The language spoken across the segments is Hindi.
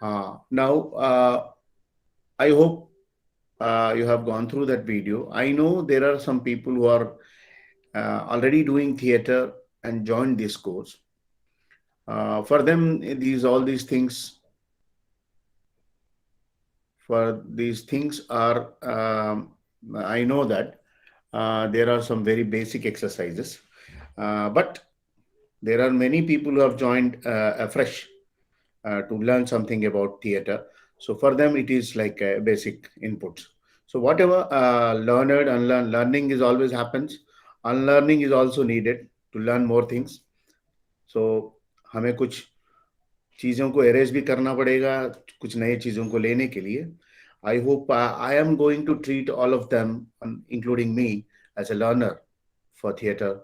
Now, I hope you have gone through that video. I know there are some people who are already doing theater and joined this course. For them, these things are, I know that there are some very basic exercises, but there are many people who have joined afresh to learn something about theater. So for them, it is like basic inputs. So whatever learned, unlearned, learning is always happens. Unlearning is also needed to learn more things. So हमें कुछ चीज़ों को एरेज भी करना पड़ेगा कुछ नए चीज़ों को लेने के लिए. I hope I am going to treat all of them, including me, as a learner for theater.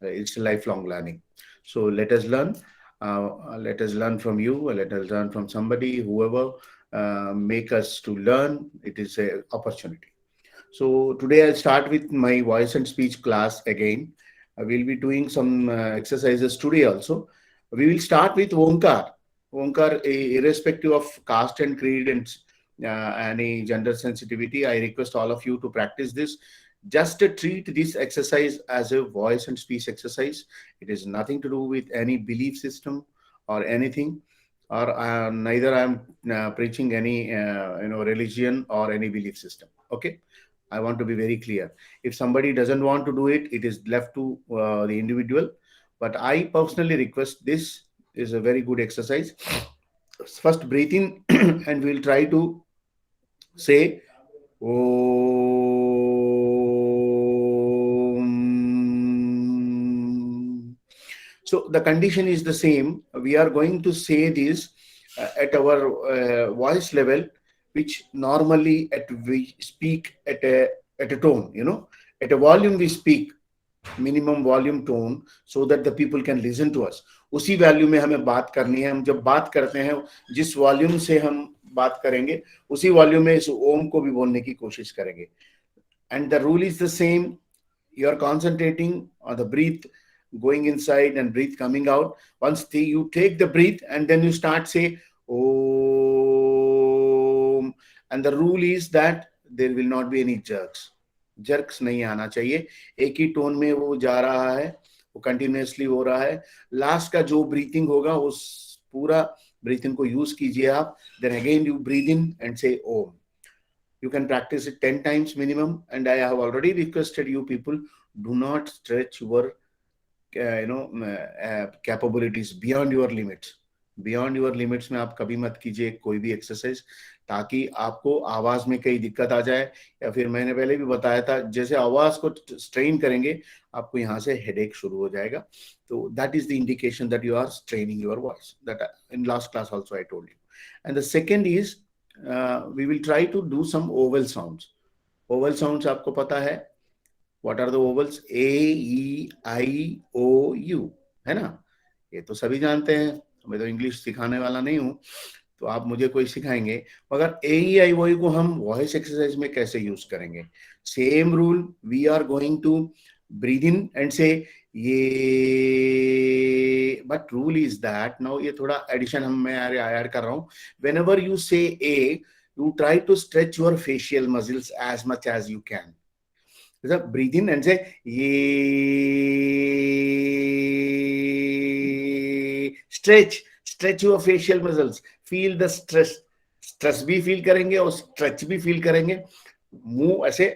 It's lifelong learning. So let us learn. Let us learn from you. Let us learn from somebody, whoever make us to learn. It is a opportunity. So today I'll start with my voice and speech class again. We'll be doing some exercises today also. We will start with Omkar. Omkar, irrespective of caste and creed and any gender sensitivity, I request all of you to practice this. Just treat this exercise as a voice and speech exercise. It is nothing to do with any belief system or anything, or neither I am preaching any religion or any belief system. Okay, I want to be very clear. If somebody doesn't want to do it, it is left to the individual. But I personally request this is a very good exercise. First, breathe in, and we'll try to say Om. So the condition is the same. We are going to say this at our voice level, which normally we speak at a tone, at a volume we speak, minimum volume tone, so that the people can listen to us. उसी वैल्यू में हमें बात करनी है. हम जब बात करते हैं, जिस वॉल्यूम से हम बात करेंगे, उसी वॉल्यूम में इस ओम को भी बोलने की कोशिश करेंगे. And the rule is the same. You are concentrating on the breath going inside and breath coming out. Once you take the breath and then you start say Om, and the rule is that there will not be any jerks. Jerks नहीं आना चाहिए. एक ही टोन में वो जा रहा है, वो कंटिन्यूसली हो रहा है. लास्ट का जो ब्रीथिंग होगा उस पूरा ब्रीथिंग को यूज कीजिए आप. Then again you breathe in and say Om. You can practice it 10 times minimum. And I have already requested you people, do not stretch your capabilities beyond your limits. Beyond your limits में आप कभी मत कीजिए कोई भी एक्सरसाइज, ताकि आपको आवाज में कई दिक्कत आ जाए. या फिर मैंने पहले भी बताया था, जैसे आवाज को स्ट्रेन करेंगे आपको यहाँ से हेडेक शुरू हो जाएगा. तो that is the indication that you are straining your voice. That in last class also I told you. And the second is we will try to do some oval sounds. Oval sounds आपको पता है. What are the ovals? A, E, I, O, U, है ना. ये तो सभी जानते हैं. मैं तो इंग्लिश सिखाने वाला नहीं हूँ, तो आप मुझे कोई सिखाएंगे. मगर ए ई आई ओ को हम वॉइस एक्सरसाइज में कैसे यूज करेंगे? Same rule. We are going to breathe in and say ये, but rule is that now ये थोड़ा एडिशन मैं ऐड कर रहा हूँ. वेन एवर यू से ए, you try to stretch your facial muscles as much as you can. So breathe in and say ye. Stretch your facial muscles. Feel the stress भी फील करेंगे और स्ट्रेच भी फील करेंगे. मुंह ऐसे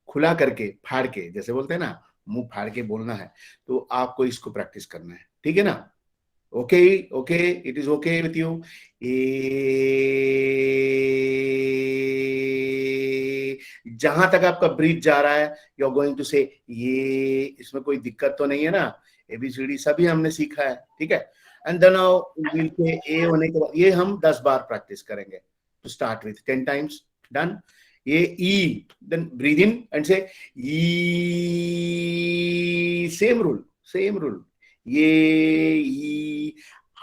खुला करके फाड़ के, जैसे बोलते हैं ना, मुंह फाड़ के बोलना है. तो आपको इसको प्रैक्टिस करना है. ठीक है ना? Okay, it is okay with you. जहां तक आपका ब्रीथ जा रहा है, यू आर गोइंग टू से ये. इसमें कोई दिक्कत तो नहीं है ना? एबीसीडी सभी हमने सीखा है. ठीक है. एंड देन विल से ए होने के बाद ये हम 10 बार प्रैक्टिस करेंगे. To start with 10 times. Done. ये E, then breathe in and say E. Same rule. ये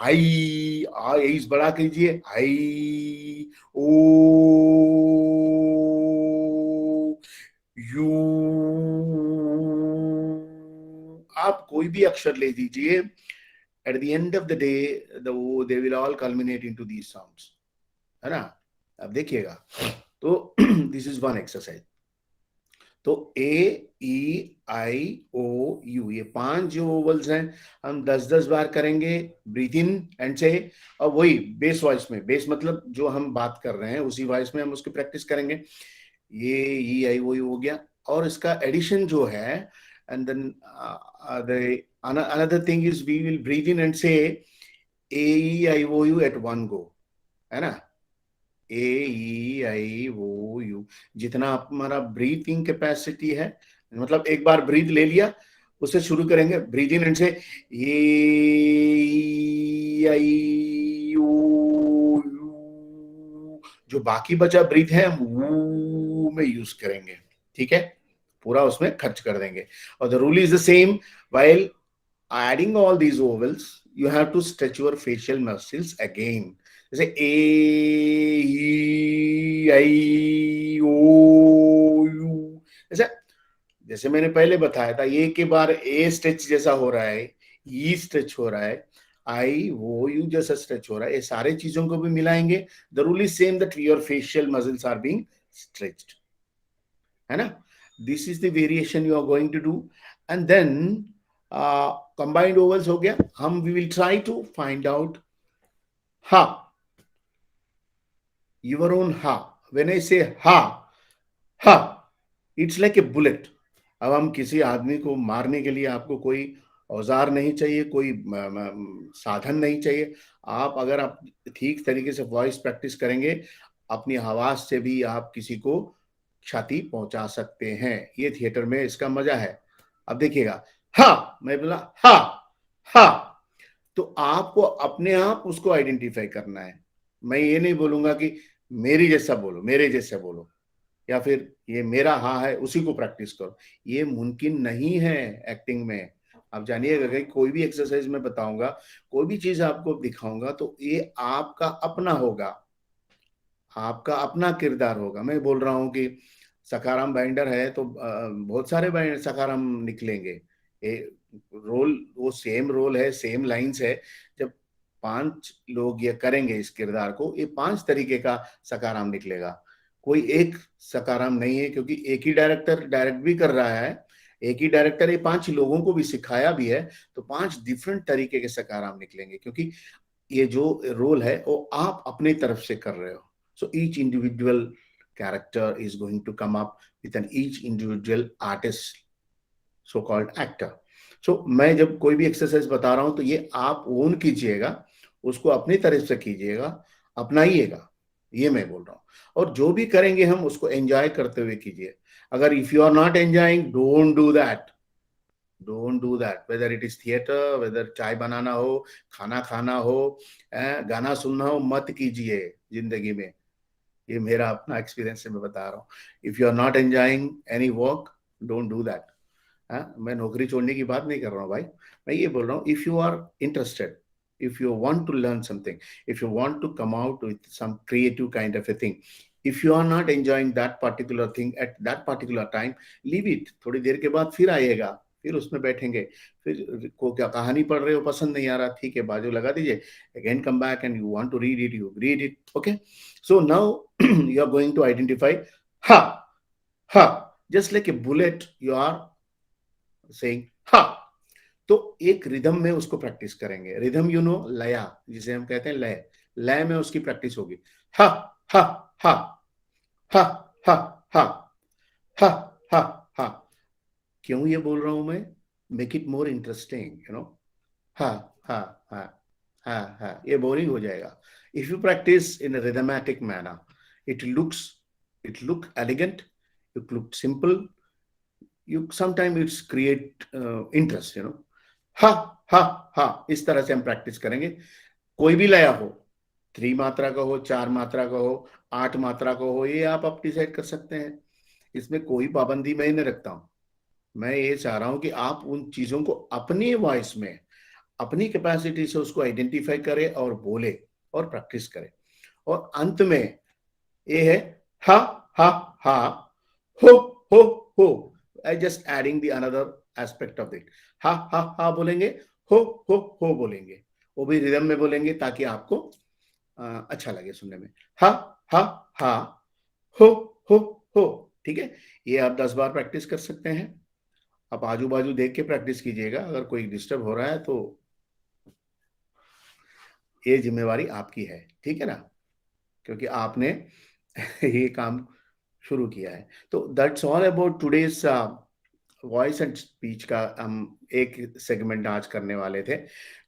आई आई बड़ा कीजिए. I O U. आप कोई भी अक्षर ले दीजिए. At the end of the day, they will all culminate into these sounds. है ना। अब देखिएगा, तो दिस इज वन एक्सरसाइज। तो ए ई आई ओ यू, ये 5 जो ओवल्स हैं, हम 10-10 बार करेंगे, ब्रीथ इन एंड से, और वही बेस वॉइस में, बेस मतलब जो हम बात कर रहे हैं उसी वॉइस में हम उसकी प्रैक्टिस करेंगे। ये ई आई ओ यू हो गया, और इसका एडिशन जो है, and then another thing is we will breathe in and say A E I O U at one go, है ना। ए ई आई ओ यू, जितना हमारा ब्रीथिंग कैपेसिटी है, मतलब एक बार ब्रीथ ले लिया, उससे शुरू करेंगे, ब्रीथ इन एंड से ए आई ओ यू, जो बाकी बचा ब्रीथ है हम वो में यूज करेंगे, ठीक है, पूरा उसमें खर्च कर देंगे। और the rule is the same, while adding all these vowels, you have to stretch your facial muscles again. जैसे ए ई आई ओ यू, ऐसा, जैसे मैंने पहले बताया था, ए के बार ए स्ट्रेच जैसा हो रहा है, ई स्ट्रेच हो रहा है, आई वो यू जैसा स्ट्रेच हो रहा है, ये सारे चीजों को भी मिलाएंगे। The rule is same that your facial muscles are being stretched, है ना। This is the variation you are going to do, and then combined ovals हो गया। हम we will try to find out हा, your own ha. When I say ha, it's like a bullet. अब हम किसी आदमी को मारने के लिए आपको कोई औजार नहीं चाहिए, कोई साधन नहीं चाहिए। आप अगर आप ठीक तरीके से वॉइस प्रैक्टिस करेंगे, अपनी आवाज से भी आप किसी को क्षति पहुंचा सकते हैं। ये थिएटर में इसका मजा है। अब देखिएगा, हा, मैं बोला हा, हा, तो आपको अपने आप उसको आइडेंटिफाई करना है। मैं ये नहीं बोलूंगा कि मेरी जैसा बोलो, मेरे जैसा बोलो, या फिर ये मेरा हाँ है उसी को प्रैक्टिस करो। ये मुमकिन नहीं है एक्टिंग में। आप जानिएगा कि कोई भी एक्सरसाइज में बताऊंगा, कोई भी चीज आपको दिखाऊंगा, तो ये आपका अपना होगा, आपका अपना किरदार होगा। मैं बोल रहा हूँ कि सखाराम बाइंडर है तो बहुत सारे सखाराम निकलेंगे। ये रोल, वो सेम रोल है, सेम लाइंस है। जब 5 लोग ये करेंगे इस किरदार को, ये 5 तरीके का सखाराम निकलेगा। कोई एक सखाराम नहीं है, क्योंकि एक ही डायरेक्टर डायरेक्ट भी कर रहा है, एक ही डायरेक्टर ये 5 लोगों को भी सिखाया भी है, तो 5 डिफरेंट तरीके के सखाराम निकलेंगे, क्योंकि ये जो रोल है वो आप अपने तरफ से कर रहे हो। So each individual character is going to come up with an each individual artist, so called actor. So मैं जब कोई भी एक्सरसाइज बता रहा हूं तो ये आप ओन कीजिएगा, उसको अपनी तरफ से कीजिएगा, अपनाइएगा, ये मैं बोल रहा हूँ। और जो भी करेंगे हम उसको एंजॉय करते हुए कीजिए। अगर if you are not enjoying, don't do that, don't do that, whether it is theatre, whether चाय बनाना हो, खाना खाना हो, गाना सुनना हो, मत कीजिए जिंदगी में। ये मेरा अपना एक्सपीरियंस से मैं बता रहा हूँ। If you are not enjoying any work, don't do that. मैं नौकरी छोड़ने की बात नहीं कर रहा हूँ भाई, मैं ये बोल रहा हूँ, if you are interested, if you want to learn something, if you want to come out with some creative kind of a thing, if you are not enjoying that particular thing at that particular time, leave it। थोड़ी देर के बाद फिर आइएगा, फिर उसमें बैठेंगे। फिर को क्या कहानी पढ़ रहे हो, पसंद नहीं आ रहा, ठीक है, बाजू लगा दीजिए, again come back and you want to read it, you read it, okay। So now you are going to identify ha, ha, just like a bullet you are saying ha। तो एक रिदम में उसको प्रैक्टिस करेंगे। रिदम यू नो, लया जिसे हम कहते हैं, लय, लय में उसकी प्रैक्टिस होगी। हा हा हा, हा हा हा, हा हा हा। क्यों ये बोल रहा हूं मैं? Make it more interesting, you know. हा हा हा, हा हा, ये बोरिंग हो जाएगा। If you practice in a rhythmatic manner, it looks, it look elegant, it look simple, you sometimes it's create interest, you know। हा हा हा, इस तरह से हम प्रैक्टिस करेंगे। कोई भी लया हो, 3 मात्रा का हो, 4 मात्रा का हो, 8 मात्रा का हो, ये आप डिसाइड कर सकते हैं। इसमें कोई पाबंदी मैं नहीं रखता हूं। मैं ये चाह रहा हूं कि आप उन चीजों को अपनी वॉइस में, अपनी कैपेसिटी से उसको आइडेंटिफाई करें और बोले और प्रैक्टिस करें। और अंत में ये है हा हा हा, हो हो हो। I just adding the another aspect of it. हा हा हा बोलेंगे, हो हो बोलेंगे, वो भी रिदम में बोलेंगे, ताकि आपको अच्छा लगे सुनने में। हा हा हा, हो हो हो। ठीक है, ये आप 10 बार प्रैक्टिस कर सकते हैं। आप आजू बाजू देख के प्रैक्टिस कीजिएगा, अगर कोई डिस्टर्ब हो रहा है तो ये जिम्मेवारी आपकी है, ठीक है ना, क्योंकि आपने ये काम शुरू किया है। तो that's all about today's voice and speech का हम एक सेगमेंट आज करने वाले थे।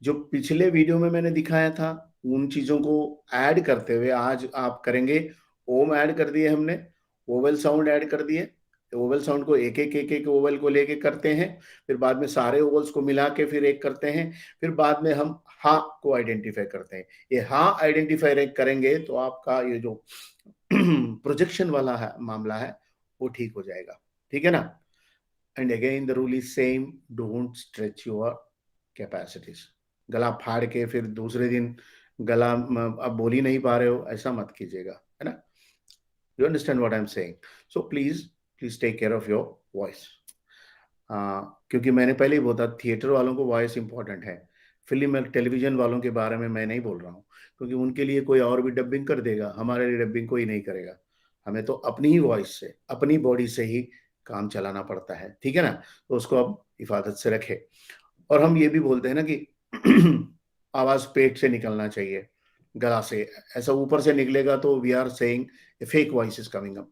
जो पिछले वीडियो में मैंने दिखाया था उन चीजों को ऐड करते हुए आज आप करेंगे। ओम ऐड कर दिए हमने, ओवल साउंड ऐड कर दिए। ओवल साउंड को एक एक ओवल को लेके करते हैं, फिर बाद में सारे ओवल्स को मिला के फिर एक करते हैं, फिर बाद में हम हा को आइडेंटिफाई करते हैं। ये हा आइडेंटिफाई करेंगे तो आपका ये जो प्रोजेक्शन वाला है मामला है वो ठीक हो जाएगा, ठीक है ना। And again the rule is same, don't stretch your capacities. गला फाड़ के फिर दूसरे दिन गला अब बोल ही नहीं पा रहे हो, ऐसा मत कीजिएगा, है ना। You understand what I am saying. So please please take care of your voice. क्योंकि मैंने पहले ही बोला थिएटर वालों को वॉइस इंपॉर्टेंट है, फिल्म और टेलीविजन वालों के बारे में मैं नहीं बोल रहा हूँ, क्योंकि उनके लिए कोई और भी डबिंग कर देगा, हमारे लिए डबिंग कोई नहीं करेगा। हमें तो अपनी ही वॉइस से, अपनी बॉडी से ही काम चलाना पड़ता है, ठीक है ना। तो उसको आप हिफाजत से रखें। और हम ये भी बोलते हैं ना कि आवाज पेट से निकलना चाहिए, गला से। ऐसा ऊपर से निकलेगा तो we are saying fake voice is coming up,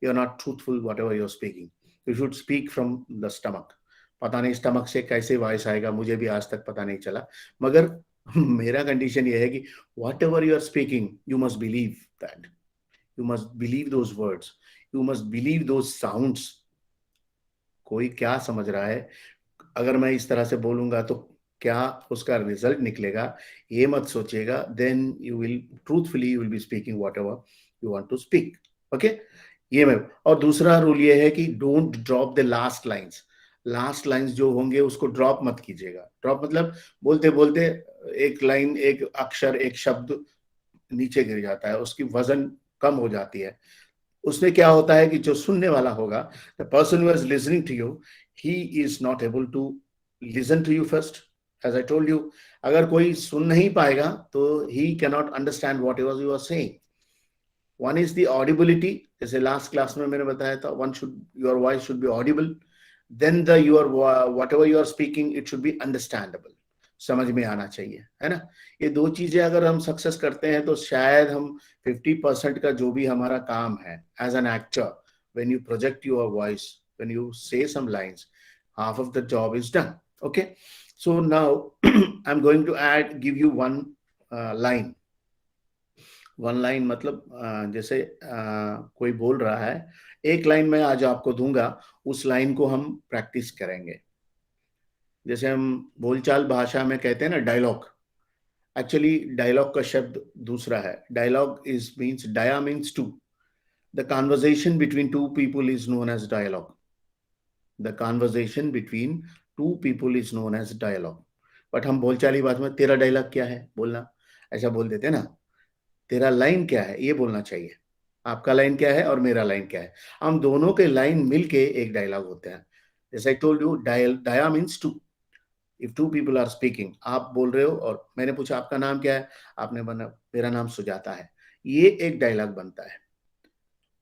you are not truthful whatever you are speaking. You should speak from the stomach. पता नहीं स्टमक से कैसे वॉइस आएगा, मुझे भी आज तक पता नहीं चला, मगर मेरा कंडीशन ये है कि whatever you are speaking you must believe that, you must believe those words, you must believe those sounds. कोई क्या समझ रहा है, अगर मैं इस तरह से बोलूंगा तो क्या उसका रिजल्ट निकलेगा, ये मत सोचिएगा। Then you will truthfully you will be speaking whatever you want to speak. Okay, ये मैं। और दूसरा रूल ये है कि don't drop the last lines. Last lines जो होंगे उसको ड्रॉप मत कीजिएगा। ड्रॉप मतलब बोलते बोलते एक लाइन, एक अक्षर, एक शब्द नीचे गिर जाता है, उसकी वजन कम हो जाती है। उसमें क्या होता है कि जो सुनने वाला होगा, the person who is listening to you, he is not able to listen to you first. As I told you, अगर कोई सुन नहीं पाएगा तो he can not understand whatever you are saying. One is the audibility, जैसे लास्ट क्लास में मैंने बताया था, one should, your voice should be audible. Then the your whatever you are speaking it should be understandable, समझ में आना चाहिए, है ना। ये दो चीजें अगर हम सक्सेस करते हैं तो शायद हम 50% का जो भी हमारा काम है as an actor, when you project your voice, when you say some lines, half of the job is done. Okay, so now I'm going to give you one line. One line मतलब जैसे कोई बोल रहा है, एक लाइन मैं आज आपको दूंगा, उस लाइन को हम प्रैक्टिस करेंगे। जैसे हम बोलचाल भाषा में कहते हैं ना डायलॉग, एक्चुअली डायलॉग का शब्द दूसरा है। Dialogue is means, dia means two. The conversation between two people is known as dialogue. The conversation between two people is known as dialogue. But हम बोलचाली बात में तेरा डायलॉग क्या है बोलना, ऐसा बोल देते हैं ना। तेरा लाइन क्या है ये बोलना चाहिए, आपका लाइन क्या है और मेरा लाइन क्या है। हम दोनों के लाइन मिलके एक डायलॉग होते हैं। जैसे I told you, dia means two. If two people are speaking, आप बोल रहे हो और मैंने पूछा आपका नाम क्या है, आपने बना मेरा नाम सुजाता है, ये एक डायलॉग बनता है।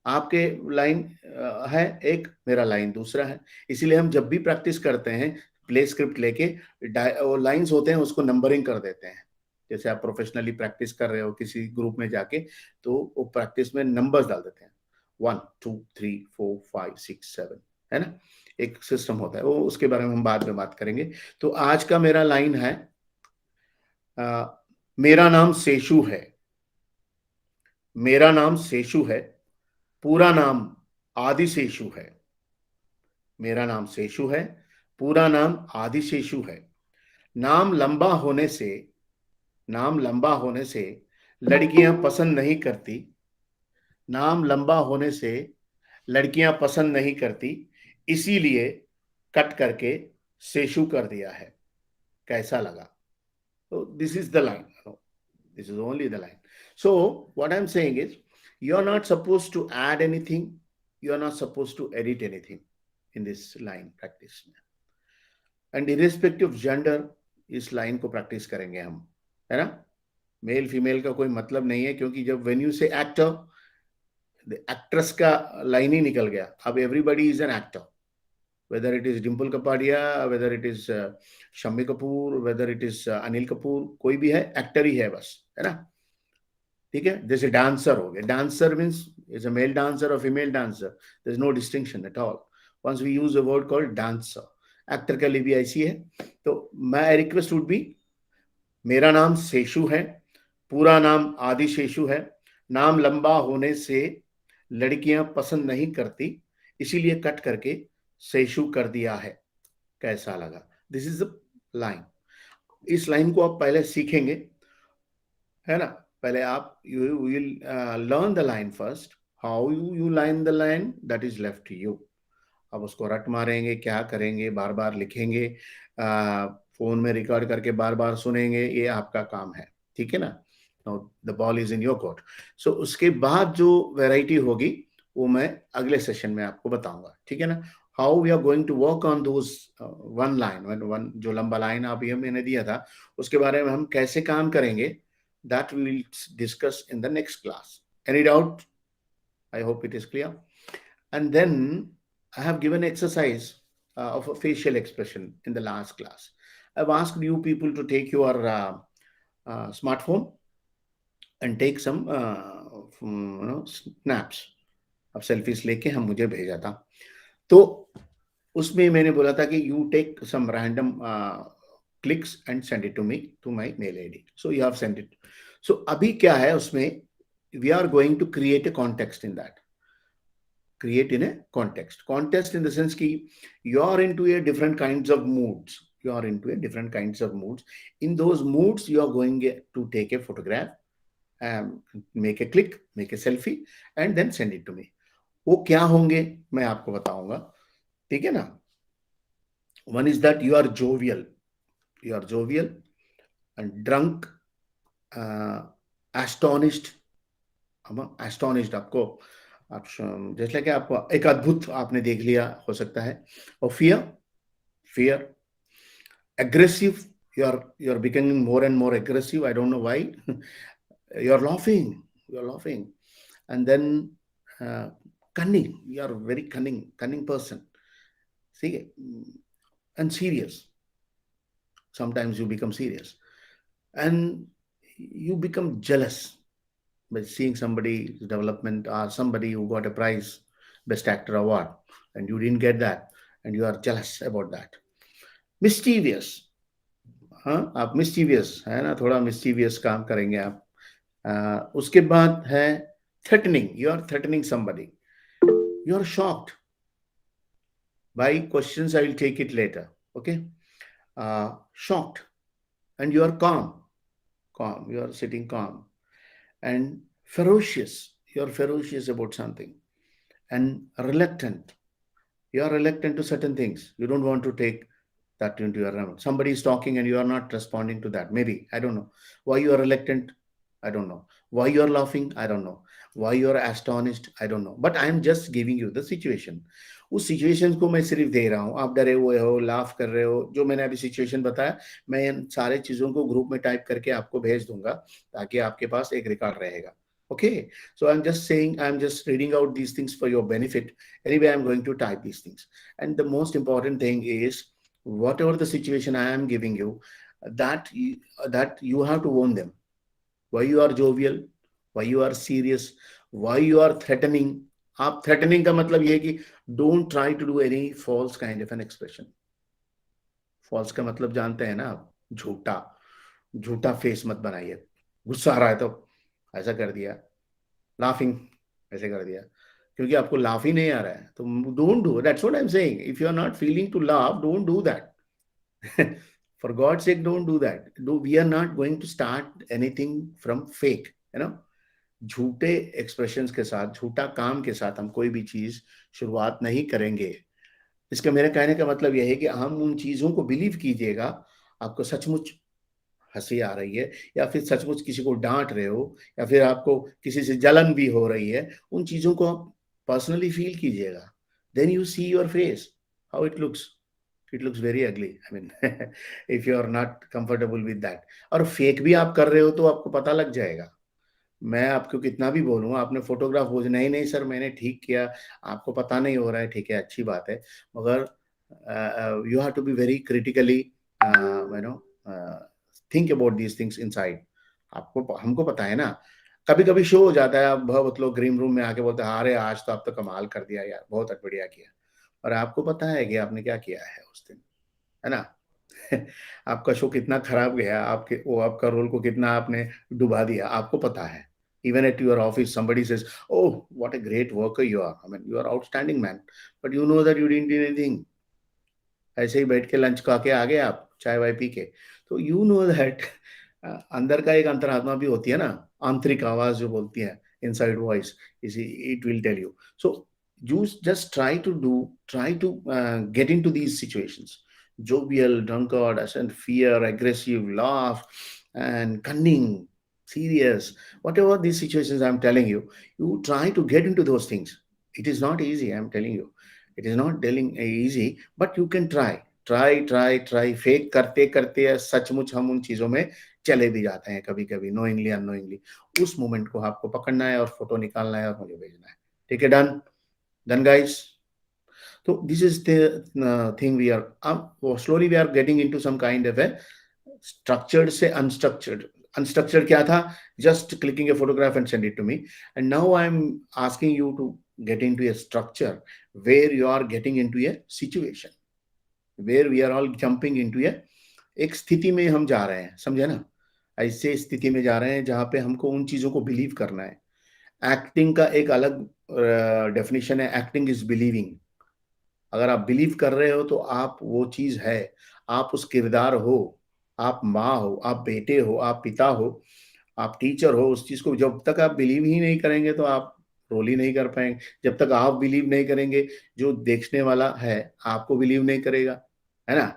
आपके लाइन है एक, मेरा लाइन दूसरा है। इसीलिए हम जब भी प्रैक्टिस करते हैं प्ले स्क्रिप्ट लेके, लाइंस होते हैं उसको नंबरिंग कर देते हैं। जैसे आप प्रोफेशनली प्रैक्टिस कर रहे हो किसी ग्रुप में जाके, तो वो प्रैक्टिस में नंबर्स डाल देते हैं, 1 2 3 4 5 6 7, है ना। एक सिस्टम होता है वो, उसके बारे में हम बाद में बात करेंगे। तो आज का मेरा लाइन है, आ, मेरा नाम शेषु है। मेरा नाम शेषु है, पूरा नाम आदिशेषु है। मेरा नाम शेषु है, पूरा नाम आदिशेषु है। नाम लंबा होने से, नाम लंबा होने से लड़कियां पसंद नहीं करती। नाम लंबा होने से लड़कियां पसंद नहीं करती, इसीलिए कट करके शेषु कर दिया है। कैसा लगा? तो this is the line, this is only the line. So what I am saying is, you are not supposed to add anything, you are not supposed to edit anything in this line practice. And irrespective of gender इस लाइन को प्रैक्टिस करेंगे हम, है ना। मेल फीमेल का कोई मतलब नहीं है, क्योंकि जब वेन यू से एक्टर, एक्ट्रेस का लाइन ही निकल गया. अब everybody is an actor, whether it is Dimple Kapadia, whether it is Shammi Kapoor, whether it is Anil Kapoor, कोई भी है एक्टर ही है बस, है ना. ठीक है. जैसे डांसर हो गया, dancer means is a male dancer और female dancer, there is no distinction at all once we use a word called dancer. Actor के लिए भी ऐसी है. तो माय रिक्वेस्ट वुड बी, मेरा नाम शेषु है, पूरा नाम आदि शेषु है. नाम लंबा होने से लड़कियां पसंद नहीं करती, इसीलिए कट करके शेषु कर दिया है. कैसा लगा? This is the line. इस लाइन को आप पहले सीखेंगे, है ना. पहले आप you will learn the line first. How you line the line, that is left to you. अब उसको रट मारेंगे, क्या करेंगे, बार बार लिखेंगे, फोन में रिकॉर्ड करके बार बार सुनेंगे, ये आपका काम है. ठीक है ना. The ball is in your court. So उसके बाद जो वैरायटी होगी वो मैं अगले सेशन में आपको बताऊंगा. ठीक है ना. How we are going to work on those one line, one जो लंबा लाइन आप ये मैंने दिया था, उसके बारे में हम कैसे काम करेंगे, that we will discuss in the next class. Any doubt? I hope it is clear. And then I have given exercise of a facial expression in the last class. I've asked you people to take your smartphone and take some snaps. अब सेल्फीज लेके हम मुझे भेजा था, तो उसमें मैंने बोला था कि you take some random clicks and send it to me to my mail ID. So you have sent it. So अभी क्या है उसमें, we are going to create a context in that. Create in a context in the sense ki you are into a different kinds of moods. In those moods you are going to take a photograph, make a click, make a selfie and then send it to me. वो क्या होंगे मैं आपको बताऊंगा. ठीक है ना. One is that you are jovial and drunk, astonished. आपको आप जैसे कि आपको एक अद्भुत आपने देख लिया हो सकता है. और fear, aggressive, you are becoming more and more aggressive. I don't know why. you are laughing, and then cunning. You are very cunning person. See, and serious. Sometimes you become serious, and you become jealous by seeing somebody's development or somebody who got a prize, best actor award, and you didn't get that, and you are jealous about that. Mischievous. हाँ, आप मिस्टीवियस है ना, थोड़ा मिस्टीवियस काम करेंगे आप. उसके बाद है threatening. You are threatening somebody. You are shocked by questions. I will take it later. Okay. Shocked. And you are calm. You are sitting calm. And ferocious. You are ferocious about something. And reluctant. You are reluctant to certain things. You don't want to take that into your realm. Somebody is talking and you are not responding to that. Maybe. I don't know. Why you are reluctant? I don't know. Why you are laughing? I don't know. Why you are astonished? I don't know. But I am just giving you the situation. उस सिचुएशन को मैं सिर्फ दे रहा हूँ. आप डरे हुए हो, लाफ कर रहे हो, जो मैंने अभी सिचुएशन बताया, मैं इन सारे चीजों को ग्रुप में टाइप करके आपको भेज दूंगा ताकि आपके पास एक रिकॉर्ड रहेगा. Okay, so I'm just saying, I'm just reading out these things for your benefit. Anyway, I'm going to type these things. And the most important thing is, whatever the situation I am giving you, that you have to own them. Why you are jovial, why you are serious, why you are threatening. आप threatening का मतलब ये है कि don't try to do any false kind of an expression. False का मतलब जानते हैं ना आप, झूठा फेस मत बनाइए. गुस्सा आ रहा है तो ऐसा कर दिया, लाफिंग ऐसे कर दिया, क्योंकि आपको लाफ ही नहीं आ रहा है तो don't do. That's what I am saying. If you are not feeling to laugh, don't do that. For God sake, don't do that. We are not going to start anything from fake, you know. झूठे एक्सप्रेशंस के साथ, झूठा काम के साथ हम कोई भी चीज शुरुआत नहीं करेंगे. इसका मेरे कहने का मतलब यह है कि हम उन चीजों को बिलीव कीजिएगा. आपको सचमुच हंसी आ रही है या फिर सचमुच किसी को डांट रहे हो या फिर आपको किसी से जलन भी हो रही है, उन चीजों को आप पर्सनली फील कीजिएगा. Then you see your face, how it looks. It looks very ugly, I mean if you are not comfortable with that. और फेक भी आप कर रहे हो तो आपको पता लग जाएगा। मैं आपको कितना भी बोलूँ, आपने फोटोग्राफ बोझ, नहीं नहीं सर मैंने ठीक किया, आपको पता नहीं हो रहा है, ठीक है अच्छी बात है, मगर you have to be very critically you know think about these things inside. आपको, हमको पता है ना, कभी कभी शो हो जाता है, अब बहुत लोग ग्रीन रूम में आके बोलते हैं अरे आज तो आप तो कमाल कर दिया यार, बहुत बढ़िया किया, और आपको पता है कि आपने क्या किया है उस दिन, है ना। आपका शो कितना खराब गया, आपके वो आपका रोल को कितना आपने डुबा दिया, आपको पता है। Even at your office somebody says, oh what a great worker you are, I mean you are outstanding man, but you know that you didn't do anything। ऐसे ही बैठ के लंच खा के आ गए आप, चाय वाय पी के, तो यू नो दैट अंदर का एक अंतरात्मा भी होती है ना, आंतरिक आवाज जो बोलती है, इनसाइड वॉइस, इसी it will tell you. So you just try to get into these situations, jovial, drunkard, and fear, aggressive, laugh, and cunning, serious, whatever these situations I'm telling you, you try to get into those things। It is not easy, I'm telling you, it is not telling easy, but you can try। Fake करते करते सचमुच हम उन चीजों में चले भी जाते हैं कभी कभी, नोइंगली अननोइंगली। उस मोमेंट को आपको पकड़ना है और फोटो निकालना है और मुझे भेजना है। ठीक है, done done guys. So this is the thing we are slowly we are getting into some kind of a structured से unstructured। Unstructured क्या था? Just clicking a photograph and send it to me, and now I'm asking you to get into a structure where you are getting into a situation where we are all jumping into a, एक स्थिति में हम जा रहे हैं, समझे ना, ऐसे स्थिति में जा रहे हैं जहां पे हमको उन चीजों को बिलीव करना है। एक्टिंग का एक अलग डेफिनेशन है, एक्टिंग इज बिलीविंग। अगर आप बिलीव कर रहे हो तो आप वो चीज है, आप उस किरदार हो, आप माँ हो, आप बेटे हो, आप पिता हो, आप टीचर हो, उस चीज को जब तक आप बिलीव ही नहीं करेंगे तो आप रोल ही नहीं कर पाएंगे। जब तक आप बिलीव नहीं करेंगे, जो देखने वाला है आपको बिलीव नहीं करेगा, है ना।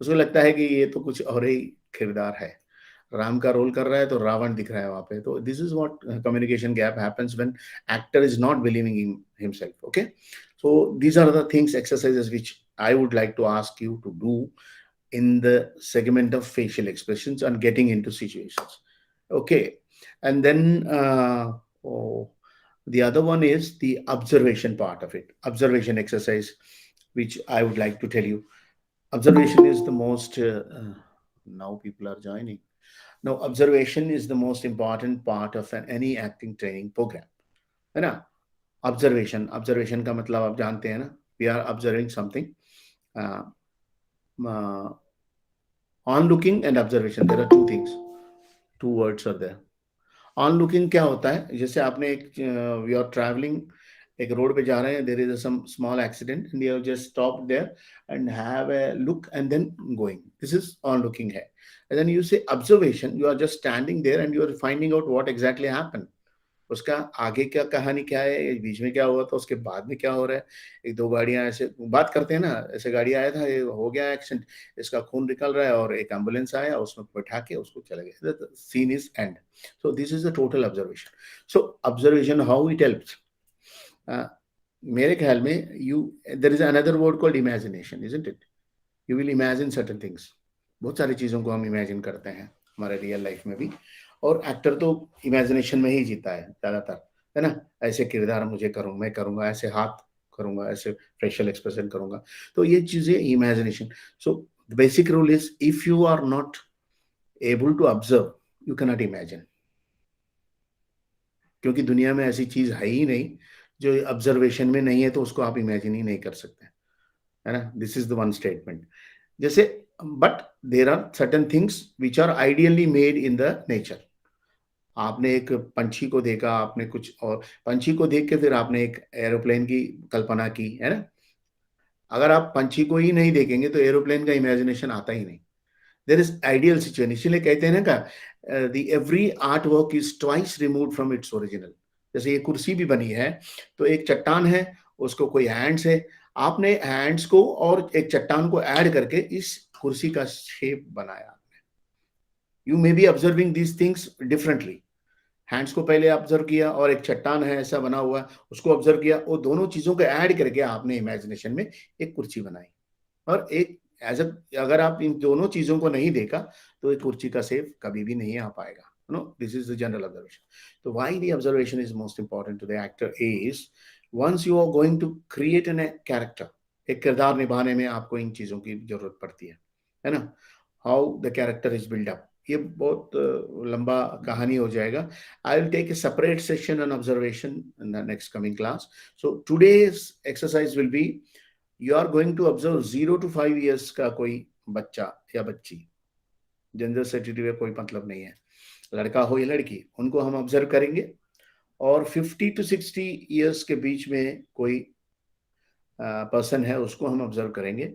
उसको लगता है कि ये तो कुछ और ही किरदार है, राम का रोल कर रहा है तो रावण दिख रहा है वहां पे। तो this is what communication gap happens when actor is not believing in himself. Okay, so these are the things, exercises which I would like to ask you to do in the segment of facial expressions and getting into situations, okay। And then oh, the other one is the observation part of it, observation exercise, which I would like to tell you। Observation is the most now people are joining. Now observation is the most important part of any acting training program, है ना। ऑब्जर्वेशन, ऑब्जर्वेशन का मतलब आप जानते हैं ना, we are observing something. On looking and observation, there are two things, two words are there. On looking क्या होता है, जैसे आपने एक, वी आर ट्रैवलिंग, एक रोड पे जा रहे हैं, there is some small accident and you just stop there and have a look and then going, this is on looking है। And then you say observation, you are just standing there and you are finding out what exactly happened, उसका आगे क्या कहानी क्या है, बीच में क्या हुआ था, उसके बाद में क्या हो रहा है। एक दो गाड़ियां ऐसे बात करते हैं ना, ऐसे गाड़ी आया था, ये हो गया एक्सीडेंट, इसका खून निकल रहा है, और एक एम्बुलेंस आया, उसमें बैठा के उसको चले गए, scene is end. So this is the total observation. So observation how it helps, मेरे ख्याल में you, there is another word called imagination, isn't it. You will imagine certain things, बहुत सारी चीजों को हम इमेजिन करते हैं हमारे रियल लाइफ में भी, और एक्टर तो इमेजिनेशन में ही जीता है ज्यादातर, है ना। ऐसे किरदार मुझे करूँ, मैं करूंगा, ऐसे हाथ करूंगा, ऐसे फेशियल एक्सप्रेशन करूंगा, तो ये चीजें imagination. So basic rule is, if you are not able to observe, you can not imagine, क्योंकि दुनिया में ऐसी चीज है ही नहीं जो ऑब्जर्वेशन में नहीं है, तो उसको आप इमेजिन ही नहीं कर सकते, है ना। This is the one statement. जैसे, but there are certain things which are ideally made in the nature. आपने एक पंछी को देखा, आपने कुछ और पंछी को देख के फिर आपने एक एरोप्लेन की कल्पना की, है ना। अगर आप पंछी को ही नहीं देखेंगे तो एरोप्लेन का इमेजिनेशन आता ही नहीं। देर इज आइडियल सिचुएशन, इसीलिए कहते हैं ना का the every art work is twice remove from its original. जैसे ये कुर्सी भी बनी है, तो एक चट्टान है, उसको कोई हैंड्स है, आपने हैंड्स को और एक चट्टान को ऐड करके इस कुर्सी का शेप बनाया। You may be observing these things differently. Hands को पहले ऑब्जर्व किया, और एक चट्टान है ऐसा बना हुआ, उसको ऑब्जर्व किया, वो दोनों चीजों को ऐड करके आपने इमेजिनेशन में एक कुर्सी बनाई। और एक एज अगर आप इन दोनों चीजों को नहीं देखा तो एक कुर्सी का सेव कभी भी नहीं आ पाएगा. No, this is the general observation. तो why the observation is most important to the actor is, once you are going to create an character, एक किरदार निभाने में आपको इन चीजों की जरूरत पड़ती है ना. How the character is build up, ये बहुत लंबा कहानी हो जाएगा. I will take a separate session on observation in the next coming class. So today's exercise will be, you are going to observe 0 to 5 years का कोई बच्चा या बच्ची, जेंडर सेंसिटिव कोई मतलब नहीं है, लड़का हो या लड़की, उनको हम ऑब्जर्व करेंगे. और 50 to 60 years के बीच में कोई पर्सन है, उसको हम ऑब्जर्व करेंगे.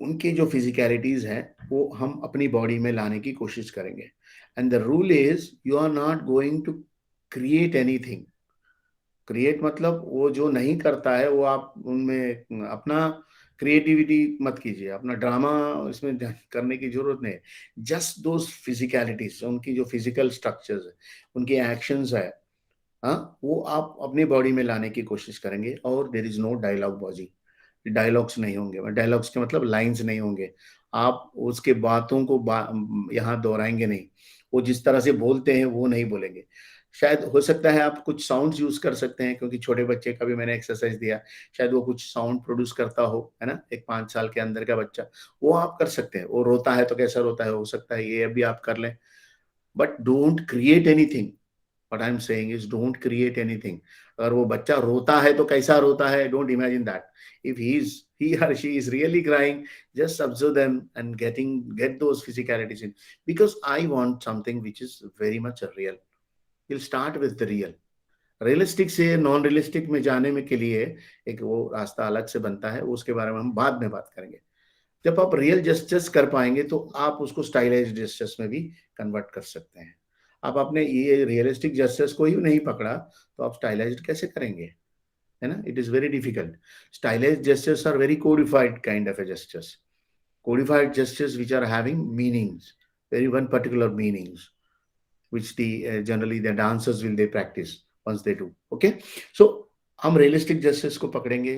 उनकी जो फिजिकलिटीज हैं वो हम अपनी बॉडी में लाने की कोशिश करेंगे. And the rule is, you are not going to create anything. Create मतलब वो जो नहीं करता है वो आप उनमें अपना क्रिएटिविटी मत कीजिए, अपना ड्रामा इसमें करने की जरूरत नहीं है. जस्ट दोज फिजिकलिटीज, उनकी जो फिजिकल स्ट्रक्चर्स है, उनकी एक्शंस है, हाँ, वो आप अपनी बॉडी में लाने की कोशिश करेंगे. और देर इज नो डायलॉग बाजी, डायलॉग्स नहीं होंगे. डायलॉग्स के मतलब लाइंस नहीं होंगे. आप उसके बातों को यहाँ दोहराएंगे नहीं. वो जिस तरह से बोलते हैं वो नहीं बोलेंगे. शायद हो सकता है आप कुछ साउंड्स यूज कर सकते हैं, क्योंकि छोटे बच्चे का भी मैंने एक्सरसाइज दिया, शायद वो कुछ साउंड प्रोड्यूस करता हो, है ना, एक 5 साल के अंदर का बच्चा, वो आप कर सकते हैं. वो रोता है तो कैसा रोता है, हो सकता है ये भी आप कर लें. But don't create anything. What I'm saying is, don't create anything. अगर वो बच्चा रोता है तो कैसा रोता है, don't imagine that. If he or she is really crying, just observe them and get those physicalities in. Because I want something which is very much real. We'll start with the real. Realistic से नॉन रियलिस्टिक में जाने में के लिए एक वो रास्ता अलग से बनता है, उसके बारे में हम बाद में बात करेंगे. जब आप रियल जेस्चर्स कर पाएंगे तो आप उसको स्टाइलाइज्ड जेस्चर्स में भी कन्वर्ट कर सकते हैं. आप अपने ये रियलिस्टिक जेस्चर्स को ही नहीं पकड़ा तो आप स्टाइलाइज्ड कैसे करेंगे, है ना. It is very difficult. Stylised gestures are very codified kind of a gestures. Codified gestures which are having meanings, very one particular meanings, which the generally the dancers will they practice once they do. Okay, so हम रियलिस्टिक जेस्चर्स को पकड़ेंगे,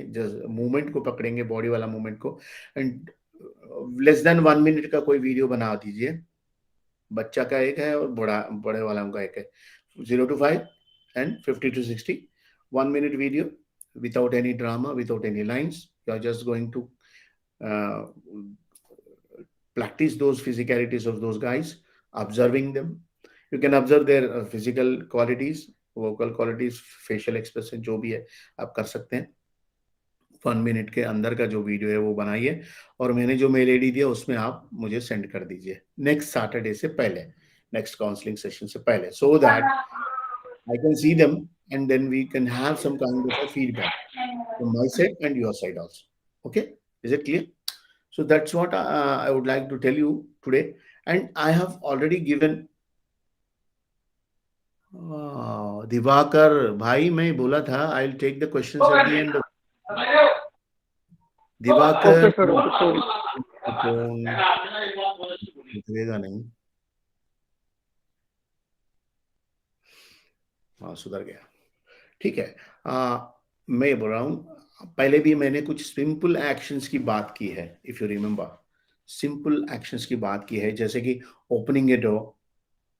मूवमेंट को पकड़ेंगे, बॉडी वाला मूवमेंट को. एंड लेस देन 1 minute का कोई वीडियो बना दीजिए. बच्चा का एक है और बड़े वाला का एक है. 0 to 5 and 50 to 60, 1 minute video without any drama, without any lines. You are just going to uh, practice those physicalities of those guys, observing them. You can observe their physical qualities, vocal qualities, facial expression, जो भी है आप कर सकते हैं. 1 minute के अंदर का जो वीडियो है वो बनाइए और मैंने जो मेल आईडी दिया उसमें आप मुझे सेंड कर दीजिए नेक्स्ट सैटरडे से पहले, नेक्स्ट काउंसलिंग सेशन से पहले, so that I can see them and then we can have some kind of feedback from my side and your side also. Okay, is it clear? So that's what I would like to tell you today. And I have already given Diwakar भाई, मैं बोला था I will take the questions at the end. Diwakar phone उठेगा नहीं. हाँ, सुधर गया. ठीक है. मैं बोल रहा हूँ, पहले भी मैंने कुछ सिंपल एक्शंस की बात की है. If you remember, simple actions की बात की है, जैसे कि opening a door,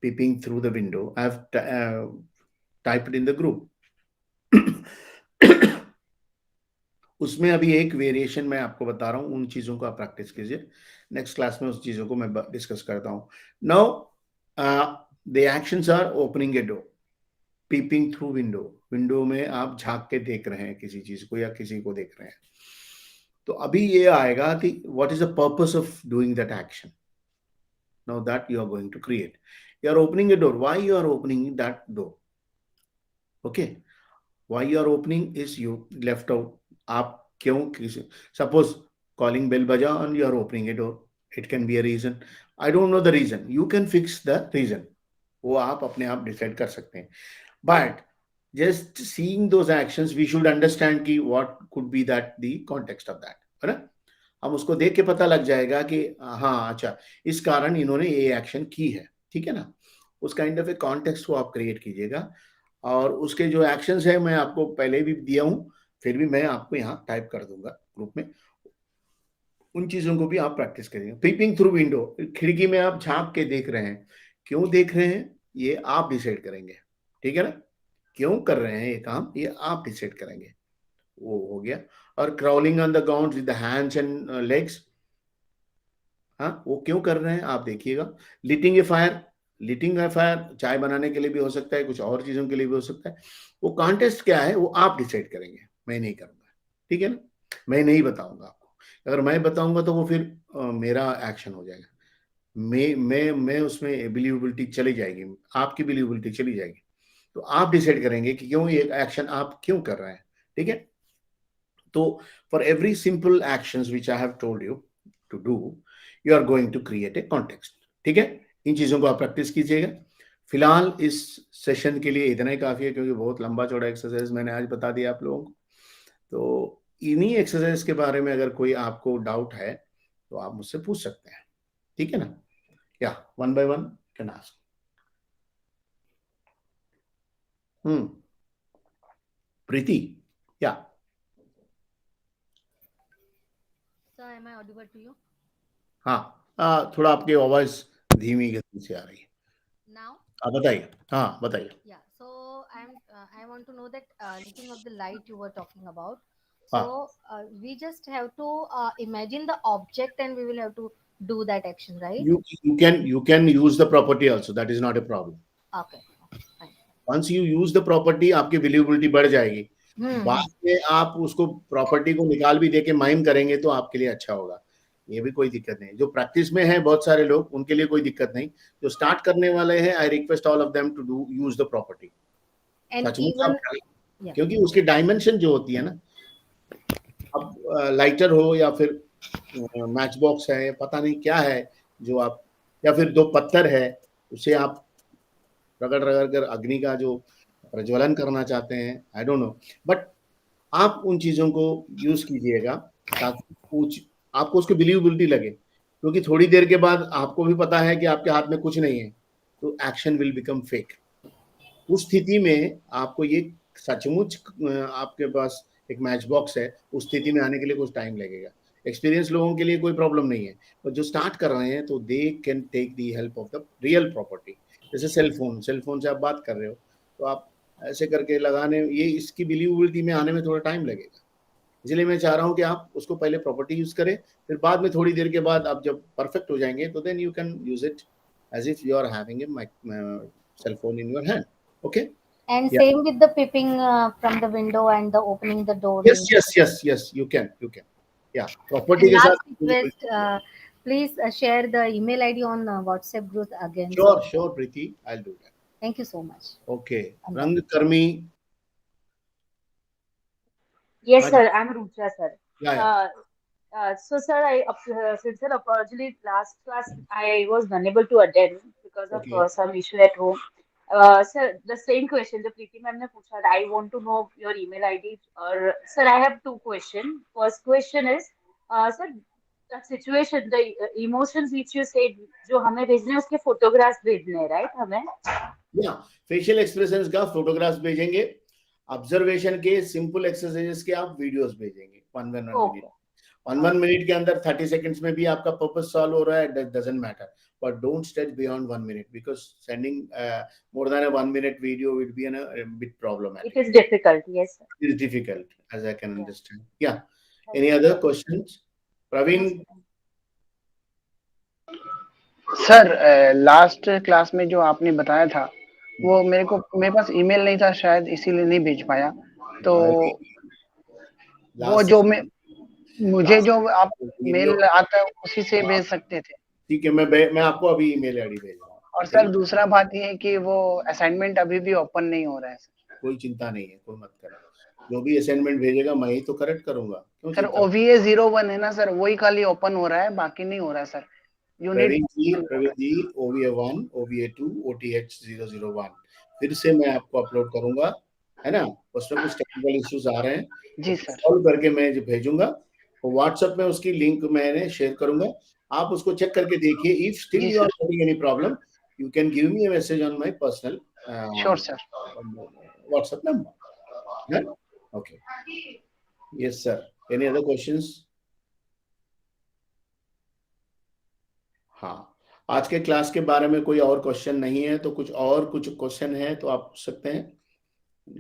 peeping through the window. I have typed in the group. उसमें अभी एक वेरिएशन मैं आपको बता रहा हूँ, उन चीजों को आप प्रैक्टिस कीजिए. नेक्स्ट क्लास में उस चीजों को मैं डिस्कस करता हूँ. Now the actions are opening a door, peeping through window. Window में आप झांक के देख रहे हैं किसी चीज को या किसी को देख रहे हैं. तो अभी ये आएगा कि what is the purpose of doing that action. Now that you are going to create, you are opening a door. Why you are opening that door? Okay, why you are opening is you left out. आप क्यों किसी, suppose calling bell baja and you are opening a door, it can be a reason. I don't know the reason, you can fix the reason. वो आप अपने आप डिसाइड कर सकते हैं. But just seeing those actions, we should understand कि what could be that the context of that, है ना. हम उसको देख के पता लग जाएगा कि हाँ अच्छा, इस कारण इन्होंने ये एक्शन की है. ठीक है ना. उस काइंड ऑफ ए कॉन्टेक्स्ट को आप क्रिएट कीजिएगा. और उसके जो एक्शंस है मैं आपको पहले भी दिया हूं, फिर भी मैं आपको यहाँ टाइप कर दूंगा ग्रुप में. उन चीजों को भी आप प्रैक्टिस करेंगे। पीपिंग थ्रू विंडो, खिड़की में आप झांक के देख रहे हैं, क्यों देख रहे हैं ये आप डिसाइड करेंगे, ठीक है ना? क्यों कर रहे हैं ये काम, ये आप डिसाइड करेंगे। वो हो गया। और crawling on the ground with the hands and legs, हाँ वो क्यों कर रहे हैं आप देखिएगा। लिटिंग ए फायर, लिटिंग ए फायर चाय बनाने के लिए भी हो सकता है, कुछ और चीजों के लिए भी हो सकता है। वो कॉन्टेस्ट क्या है वो आप डिसाइड करेंगे, मैं नहीं करूंगा, ठीक है ना? मैं नहीं बताऊंगा आपको। अगर मैं बताऊंगा तो वो फिर मेरा एक्शन हो जाएगा। मैं उसमें बिलीवेबिलिटी चली जाएगी, आपकी बिलीवेबिलिटी चली जाएगी। तो आप डिसाइड करेंगे कि क्यों ये एक्शन आप क्यों कर रहे हैं, ठीक है? तो for every simple actions which I have told you to do, you are going to create a context, ठीक है? इन चीजों को आप प्रैक्टिस कीजिएगा। फिलहाल इस सेशन के लिए इतना ही काफी है, क्योंकि बहुत लंबा चौड़ा एक्सरसाइज मैंने आज बता दिया आप लोगों को। तो इन्हीं एक्सरसाइज के बारे में अगर कोई आपको डाउट है तो आप मुझसे पूछ सकते हैं, ठीक है ना? या one by one can ask. Preeti, yeah Sir, am I audible to you हाँ, थोड़ा आपकी आवाज धीमी गति से आ रही है। now? आप बताइए, हाँ बताइए। Yeah. So I want to know that looking of the light you were talking about. हाँ, So we just have to imagine the object and we will have to do that action, right? you can use the property also, that is not a problem. Okay. Okay. Fine. once you use the property आपकी विलिबिलिटी बढ़ जाएगी। Hmm. बाद में आप उसको प्रॉपर्टी को निकाल भी देके माइम करेंगे तो आपके लिए अच्छा होगा। ये भी कोई दिक्कत नहीं। जो प्रैक्टिस में है बहुत सारे लोग, उनके लिए कोई दिक्कत नहीं। जो स्टार्ट करने वाले हैं, I request all of them to do use the property. And सचमुच आप even करें, yeah. क्योंकि उसकी डायमेंशन जो होती है ना, अब लाइटर हो या फिर मैच बॉक्स है, पता नहीं क्या है जो आप, या फिर दो पत्थर है, उसे आप रगड़ रगड़ कर अग्नि का जो प्रज्वलन करना चाहते हैं, आई डोंट नो, बट आप उन चीजों को यूज कीजिएगा ताकि कुछ आपको उसकी बिलीवेबिलिटी लगे। क्योंकि थोड़ी देर के बाद आपको भी पता है कि आपके हाथ में कुछ नहीं है, तो एक्शन विल बिकम फेक। उस स्थिति में आपको ये सचमुच आपके पास एक मैच बॉक्स है, उस स्थिति में आने के लिए कुछ टाइम लगेगा। एक्सपीरियंस लोगों के लिए कोई प्रॉब्लम नहीं है, पर जो स्टार्ट कर रहे हैं तो they can take the help of the real property. जैसे सेल फोन से आप बात कर रहे हो, तो आप ऐसे करके लगाने, ये इसकी बिलीवेबिलिटी में आने में थोड़ा टाइम लगेगा। इसलिए मैं चाह रहा हूँ कि आप उसको पहले प्रॉपर्टी यूज करें, फिर बाद में थोड़ी देर के बाद आप जब परफेक्ट हो जाएंगे तो then you can use it as if you are having a cell phone in your hand. Okay? And same with the peeping from the window and the opening the door yes means. Yes yes yes, you can या प्रॉपर्टी And के last साथ। request, please share the email ID on WhatsApp group again. So sure sure Preeti, I do that. thank you so much. Okay, I'm done. रंगकर्मी। Yes, हाँ sir. जी, I'm Rucha, sir. या Uh, so, sir, sincere apology. Last class, I was unable to attend because of okay, some issue at home. Sir, the same question the Preeti ma'am ne pucha. I want to know your email ID. Or, sir, I have two questions. First question is, sir, that situation, the emotions which you said, जो हमें भेजने हैं, उसके photographs भेजने हैं, right? हमें? या फेशियल एक्सप्रेशंस का फोटोग्राफ्स भेजेंगे, ऑब्जर्वेशन के सिंपल एक्सरसाइजेस के आप वीडियोस भेजेंगे, one one one minute. Okay. One one minute के अंदर 30 सेकंड्स में भी आपका पर्पस सॉल्व हो रहा है, doesn't matter. But don't stretch beyond 1 minute, because sending more than a 1 minute video will be a bit It problematic. is difficult. Yes, sir. It is difficult, as I can Yeah. understand. Yeah. Any Okay. other questions? No, Praveen? sir. Sir last class में जो आपने बताया था वो मेरे पास ईमेल नहीं था शायद इसीलिए नहीं भेज पाया। तो वो लास्ट जो मैं मुझे लास्ट जो आप वीडियो, मेल आता है उसी से भेज सकते थे। ठीक है, मैं आपको अभी ईमेल आईडी भेज रहा हूँ। और सही, सर दूसरा बात ये है कि वो असाइनमेंट अभी भी ओपन नहीं हो रहा है सर। कोई चिंता नहीं है, कोई मत करें। जो भी असाइनमेंट भेजेगा मैं ही तो करेक्ट करूंगा, क्यों सर चिंता? OVA 01 है ना सर, वही खाली ओपन हो रहा है, बाकी नहीं हो रहा है सर। यूनिट प्रवीण जी, OVA1, OVA2, OTH 001 फिर से मैं आपको अपलोड करूंगा, है ना? उसमें कुछ टेक्निकल इश्यूज आ रहे हैं, जी उसको सर। सॉल्व करके मैं जो भेजूंगा, तो व्हाट्सएप में उसकी लिंक मैंने शेयर करूंगा। आप उसको चेक करके देखिए। इफ स्टिल जी you are sir. Having any problem, you can give me a message on my personal sure sir. WhatsApp number. Okay, yes sir. Any other questions? हाँ, आज के क्लास के बारे में कोई और क्वेश्चन नहीं है तो कुछ क्वेश्चन है तो आप पूछ सकते हैं,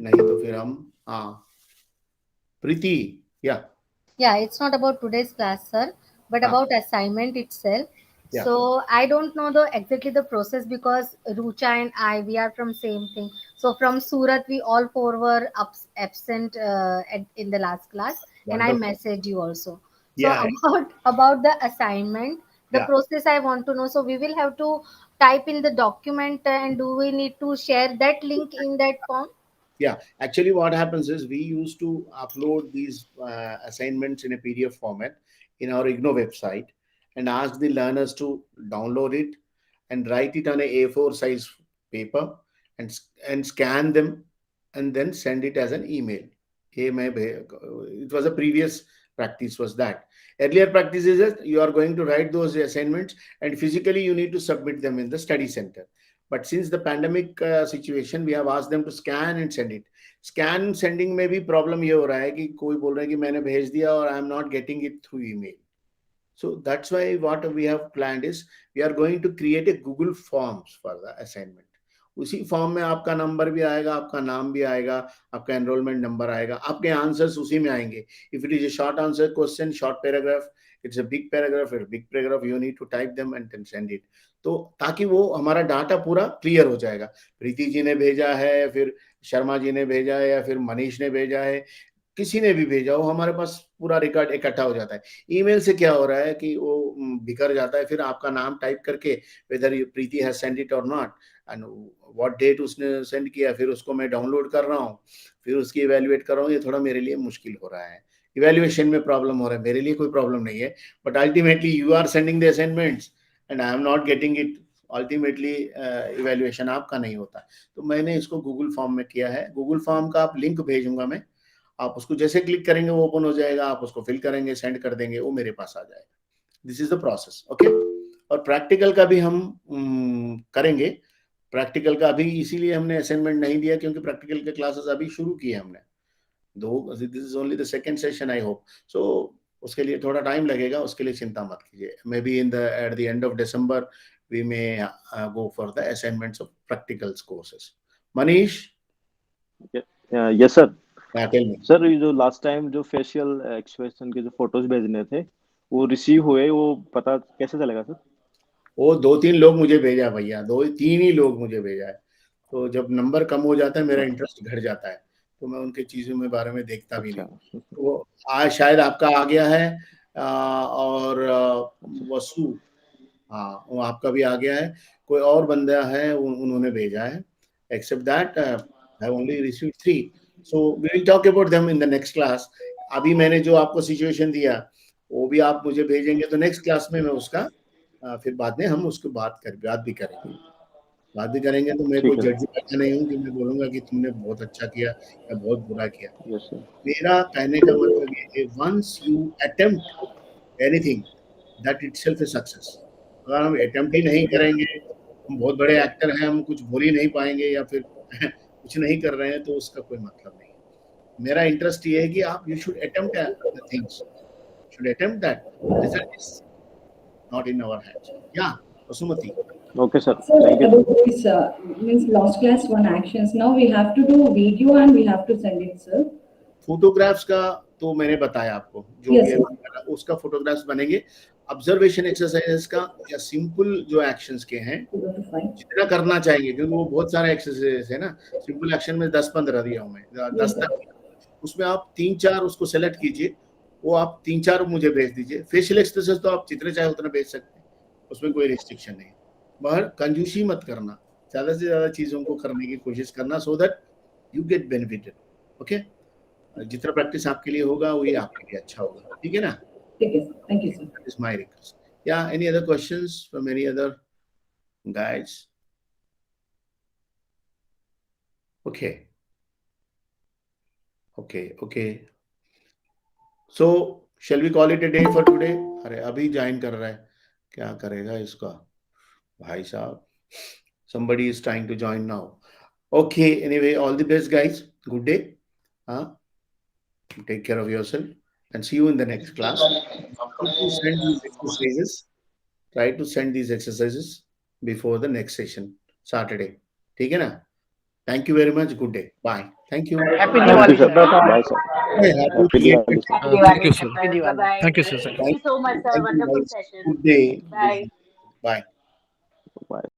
नहीं तो फिर हम, हाँ, प्रीति, या Yeah, it's not about today's class, sir, but हाँ, about assignment itself. या So I don't know the exactly the process because Rucha and I we are from same thing. So from Surat we all four were absent in the last class, and I wonderful, messaged you also. So या about the assignment, the या process I want to know. So we will have to type in the document, and do we need to share that link in that form? Yeah, actually, what happens is we used to upload these assignments in a PDF format in our IGNO website and ask the learners to download it and write it on a A4 size paper and scan them and then send it as an email. It was a previous practice was that. Earlier practice is that you are going to write those assignments and physically you need to submit them in the study center. But since the pandemic situation, we have asked them to scan and send it. Scan sending में भी प्रॉब्लम ये हो रहा है कि कोई बोल रहा है कि मैंने भेज दिया और आई am not getting it through email. So that's why what we have planned is we are going to create a Google Forms for the assignment. उसी फॉर्म में आपका नंबर भी आएगा, आपका नाम भी आएगा, आपका एनरोलमेंट नंबर आएगा, आपके आंसर्स उसी में आएंगे. If it is a short answer question, short paragraph, it's a big paragraph, you need to type them and then send it. तो ताकि वो हमारा डाटा पूरा क्लियर हो जाएगा. प्रीति जी ने भेजा है, फिर शर्मा जी ने भेजा है, या फिर मनीष ने भेजा है, किसी ने भी भेजा हो, हमारे पास पूरा रिकॉर्ड इकट्ठा हो जाता है. ईमेल से क्या हो रहा है कि वो बिखर जाता है. फिर आपका नाम टाइप करके whether Preeti has send it और नॉट एंड व्हाट डेट उसने सेंड किया, फिर उसको मैं डाउनलोड कर रहा हूँ, फिर उसकी इवेल्युएट कर रहा हूँ. ये थोड़ा मेरे लिए मुश्किल हो रहा है. इवेल्युएशन में प्रॉब्लम हो रहा है, मेरे लिए कोई प्रॉब्लम नहीं है, but ultimately you are sending the assignments and I am not getting it. Ultimately evaluation आपका नहीं होता. तो मैंने इसको गूगल फॉर्म में किया है. गूगल फॉर्म का आप लिंक भेजूंगा मैं, आप उसको जैसे क्लिक करेंगे वो ओपन हो जाएगा, आप उसको फिल करेंगे, सेंड कर देंगे, वो मेरे पास आ जाएगा. This is the process. Okay. और प्रैक्टिकल का भी हम करेंगे. प्रैक्टिकल का अभी इसीलिए हमने असाइनमेंट नहीं दिया क्योंकि प्रैक्टिकल के क्लासेस अभी शुरू किए हमने. This is only the second session I hope. So उसके लिए थोड़ा टाइम लगेगा, उसके लिए चिंता मत कीजिए. Maybe at the end of December we may go for the assignments of practicals courses. Manish, yes sir. Tell me. Sir ये जो लास्ट टाइम जो फेशियल एक्सप्रेशन के जो फोटोज भेजने थे वो रिसीव हुए, वो पता कैसे चलेगा सर? वो 2-3 लोग मुझे भेजा भैया, 2-3 ही लोग मुझे भेजा है. तो जब नंबर कम हो जाता है मेरा इंटरेस्ट घट जाता है, तो मैं उनके चीज़ों में बारे में देखता भी नहीं. तो आज शायद आपका आ गया है और वसु, हाँ वो आपका भी आ गया है. कोई और बंदा है उन्होंने भेजा है. Except that I only receive 3. So we will talk about them in the next class. अभी मैंने जो आपको सिचुएशन दिया वो भी आप मुझे भेजेंगे तो नेक्स्ट क्लास में मैं उसका फिर बाद में हम उसको बात भी करेंगे. तो मैं कोई जज बैठा नहीं हूँ कि मैं बोलूंगा कि तुमने बहुत अच्छा किया या बहुत बुरा किया. Yes sir. मेरा कहने का मतलब ये है, once you attempt anything that itself is success. अगर हम अटेम्प्ट ही नहीं करेंगे, हम बहुत बड़े एक्टर हैं, हम कुछ बोल ही नहीं पाएंगे या फिर कुछ नहीं कर रहे हैं, तो उसका कोई मतलब नहीं. मेरा इंटरेस्ट ये है कि आप you should attempt the things, should attempt that. Result is not in our hands. Yeah, Vasumati. Okay sir. So Thank you. about this means last class 1 actions. Now we have to do video and we have to send it, sir. Photographs का तो मैंने बताया आपको, जो Yes, भी उसका फोटोग्राफ्स बनेंगे. ऑब्जर्वेशन एक्सरसाइजेस का या सिंपल जो एक्शंस के हैं जितना करना चाहिए, क्योंकि वो बहुत सारे एक्सरसाइजेस है ना. सिंपल एक्शन में 10-15 दिया हूं मैं, 10 तक. उसमें आप 3-4 उसको सेलेक्ट कीजिए, वो आप 3-4 मुझे भेज दीजिए. फेशियल एक्सप्रेशन तो आप जितने चाहे उतना भेज सकते हैं, उसमें कोई रिस्ट्रिक्शन नहीं. मगर कंजूसी मत करना, ज्यादा से ज्यादा चीजों को करने की कोशिश करना, so that you get benefited. Okay. जितना प्रैक्टिस आपके लिए होगा वो ये आपके लिए अच्छा होगा. ठीक है ना? ठीक है, thank you sir. That is my request. Yeah any other questions from any other guides? Okay. So shall we call it a day for today? अरे अभी ज्वाइन कर रहा है, क्या करेगा इसका भाई साहब. Somebody is trying to join now. Okay, anyway, all the best guys. Good day. Take care of yourself and see you in the next class. How to send these exercises try to send these exercises before the next session, Saturday. ठीक है ना? Thank you very much. Good day. Bye. Thank you. Happy thank you Diwali sir, sir. Bye sir, Hey, happy happy Diwali. Diwali sir. Happy Thank you, Diwali, sir. sir. Diwali. Bye-bye. Thank you, sir. Thank you so much, sir. Thank you, Wonderful guys. session. Good day. Bye. Bye. Bye.